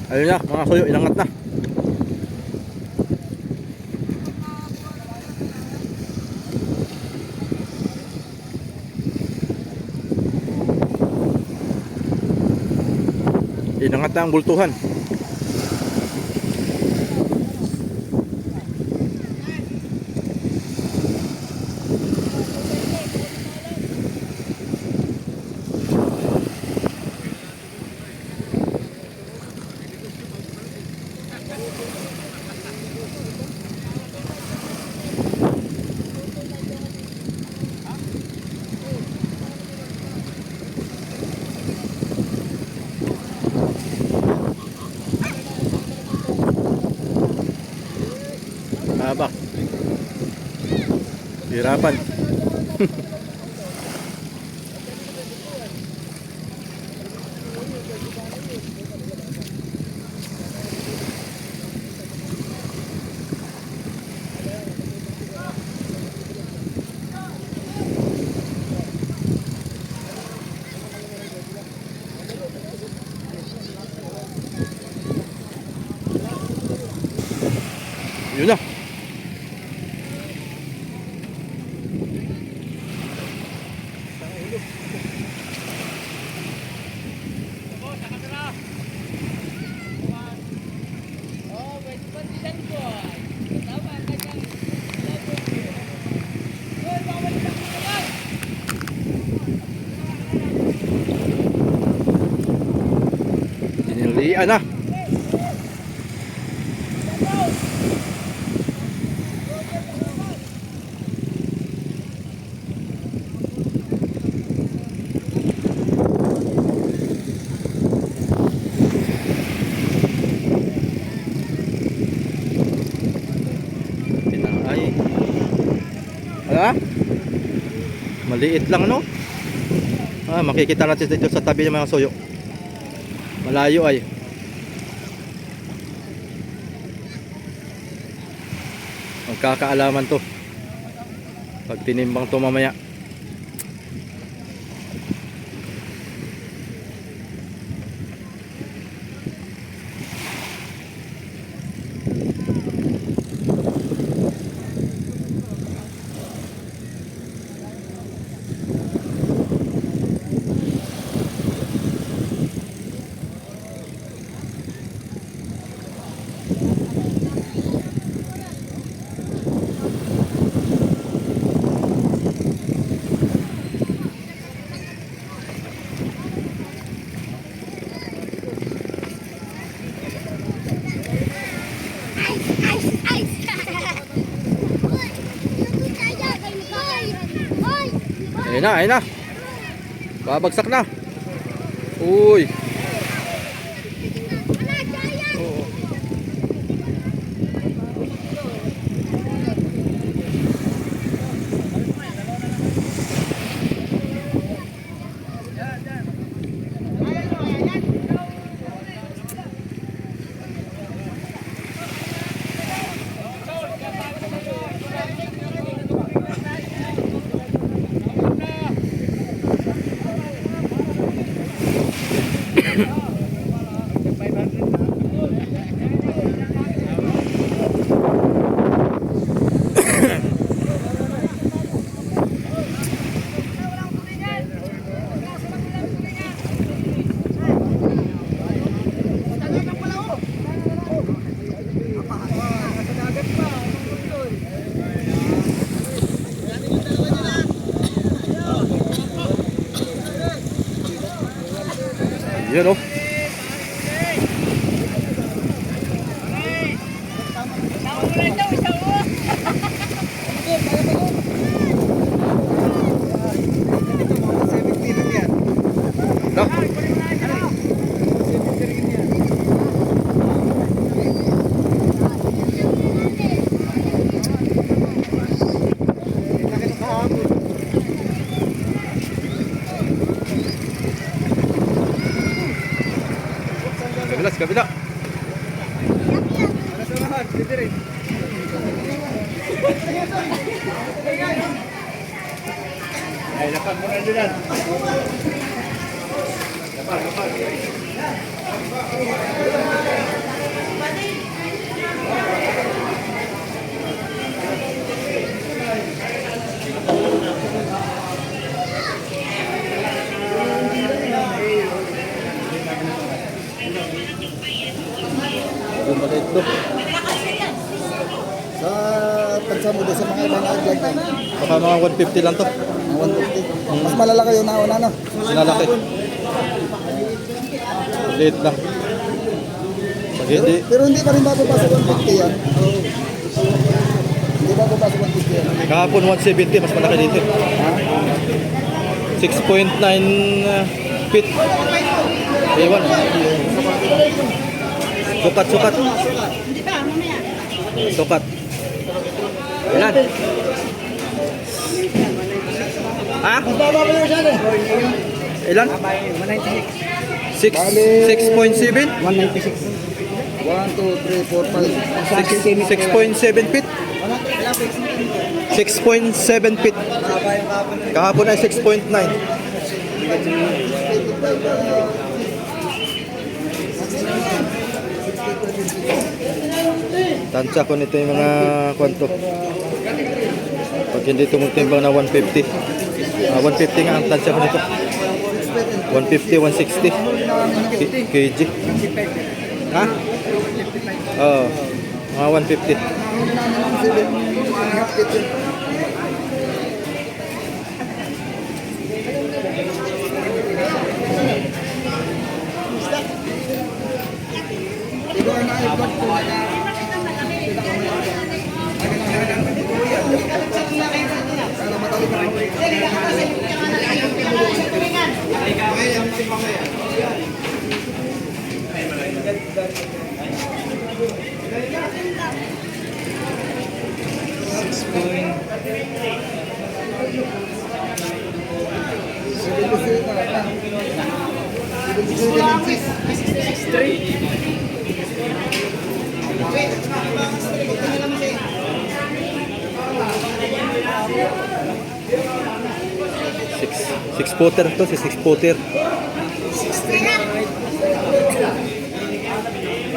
Ayun na, mga suyo, inangat na. Inangat na ang bultuhan. Haba. Hirapan. Yun na. Tinilian na. Ay. Ala? Maliit lang, no? Makikita natin dito sa tabi ng mga suyo. Malayo ay. Magkakaalaman to pag tinimbang to mamaya. Ayun na. Babagsak na. Uy. Yun, oh. Kabila. Ay, lapan mo na dyan. Lapan. Yung maliit to. Sa tansa mo doon sa mga ibang vlog na. Baka mga 150 lang to. 150. Mas malalaki yung nauna no. Sinalaki. Maliit lang. Pag hindi, Pero hindi pa rin mapapasok 150 yan. Hindi mapapasok 150 yan. kahapon 170, mas malaki dito. 6.9 feet. Ewan. Sukat, sukat. Sukat. Ilan? Ha? Ilan? 6.7? 196. 1, 2, 3, 4, 5. 6.7 feet? 6.7 feet. Kahapon ay 6.9. Tansya ko nito yung mga kwanto. Pag hindi tumutimbang na 150. 150 nga ang tansya ko nito. 150, 160 kg. Ha? Oo. Mga 150. Six footer to, si 6 footer.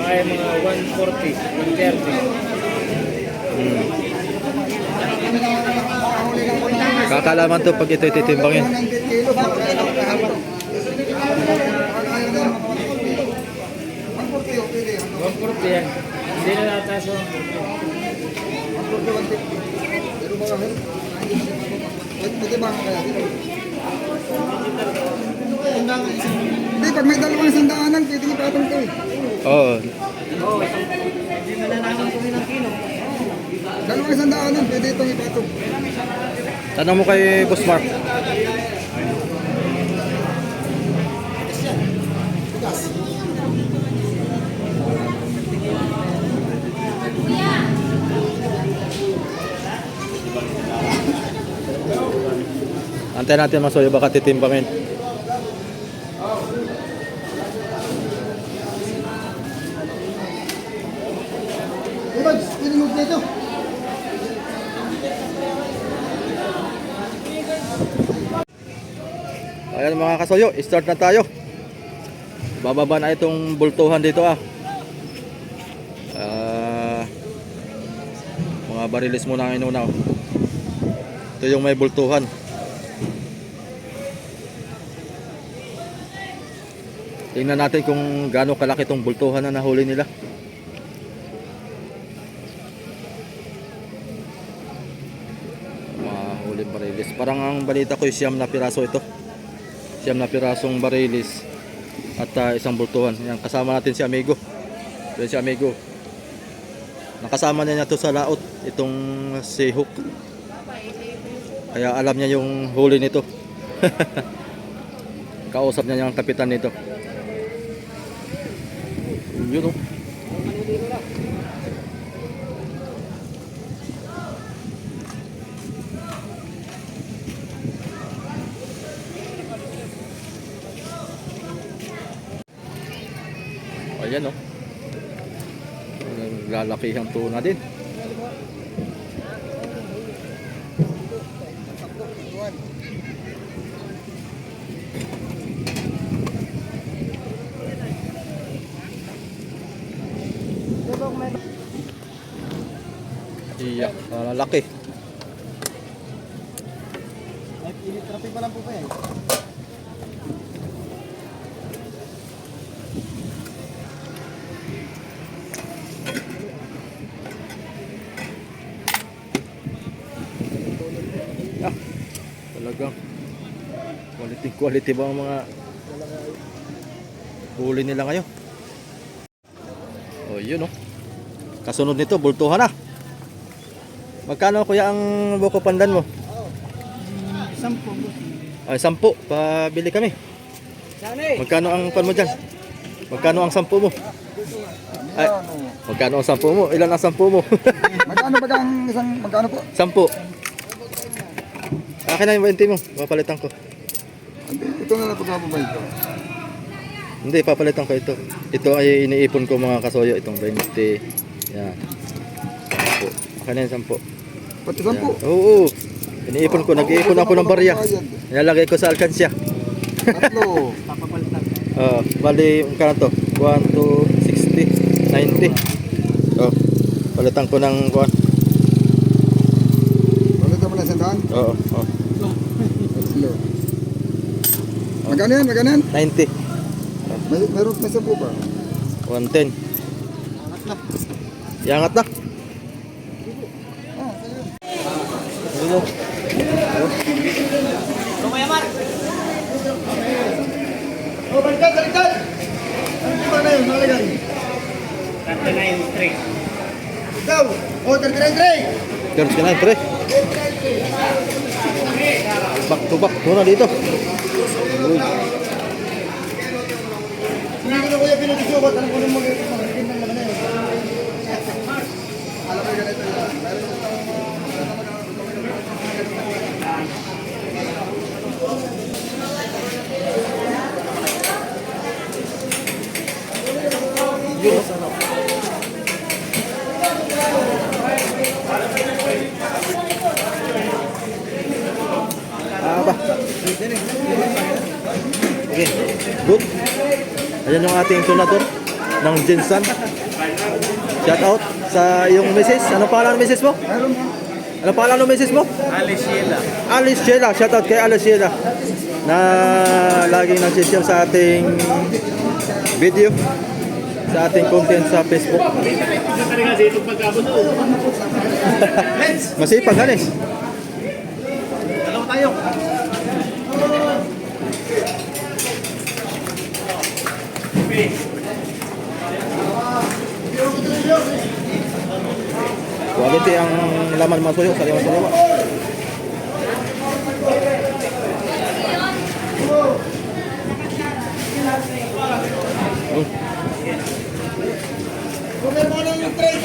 Kaya mga 140, 130. Kakalaman to pag ito ititimbangin. 140 yan. Hindi na nataas o. 140, 150. Pero mga hal. Pwede ba kaya? Hindi, pag may dalawang sandaanan, pwede ipatong to eh. Oo. Hindi mo na naman kung ilang kilo. Dalawang sandaanan, pwede itong ipatong. Tanong mo kay Boss Mark. Antayin natin mga soyo, baka titimbangin. Ibags, pinimog na ito. Ayan mga kasoyo, start na tayo. Bababa na itong bultuhan dito mga barilis muna ang inunaw. Ito yung may bultuhan. Tingnan natin kung gaano kalaki itong bultuhan na nahuli nila. Mahuli barilis. Parang ang balita ko yung siyam na piraso ito. Siyam na pirasong barilis at isang bultuhan. Yan, kasama natin si Amigo. Yan si Amigo. Nakasama niya to sa laot, itong si Hook. Kaya alam niya yung huli nito. Kausap niya yung kapitan nito. Yun o. Ayan o. Lalakihang tuna din. Iya, lalaki. Traffic pa lang po pa yan. Talagang quality ba ang mga huli nila ngayon? Oh, yun oh. Kasunod nito, bultuhan na. Magkano kuya ang buko pandan mo? 10. Ay, 10. Pabili kami. Magkano ang pan mo dyan? Magkano ang 10 mo? Ay, magkano ang 10 mo? Ilan ang 10 mo? Magkano ba ang isang, magkano po? 10. Akin na yung 20 mo. Papalitan ko. Ito na lang pagkababay ko. Hindi, papalitan ko ito. Ito ay iniipon ko mga kasoyo. Itong 20. Yan. 10. Akin na yung 10. Pati 10? Yan. Oo. Iniipon ko. Nag-iipon ako ng barya. Nilalagay ko sa alkansya. Tatlo. Bali, magkano to? 1, 2, 60, 90. Palitan ko ng kuwan. Palitan mo na sandaan? Oo. Tatlo. Magkano yan? Magkano yan? 90. Meron may 10 pa. 110. Yangat na. Ano? Oh, baliktad, baliktad! Ano ba na yun? Nalagay? 39.3. Ikaw! Oh, 39, Girls ka na, pre. Back to back. Muna dito. Uy. Hindi ko na kuya pinag-isubat. Alam ko nung mag-ikin ng laman na yun. Alam ko ganito yun. Ba? Okay. Good. Ayan yung ating tunador ng Jinsan. Shout out sa iyong misis. Ano pangalan ng misis mo? Ano pangalan ng misis mo? Alice Sheila. Alice Sheila. Shout out kay Alice Sheila na laging nag-share sa ating video, sa ating content sa Facebook. Masipag, Hanes. Dalawa tayo. Quality ang laman mga tuyo, sariwa-sariwa. Meron mo na yung tray.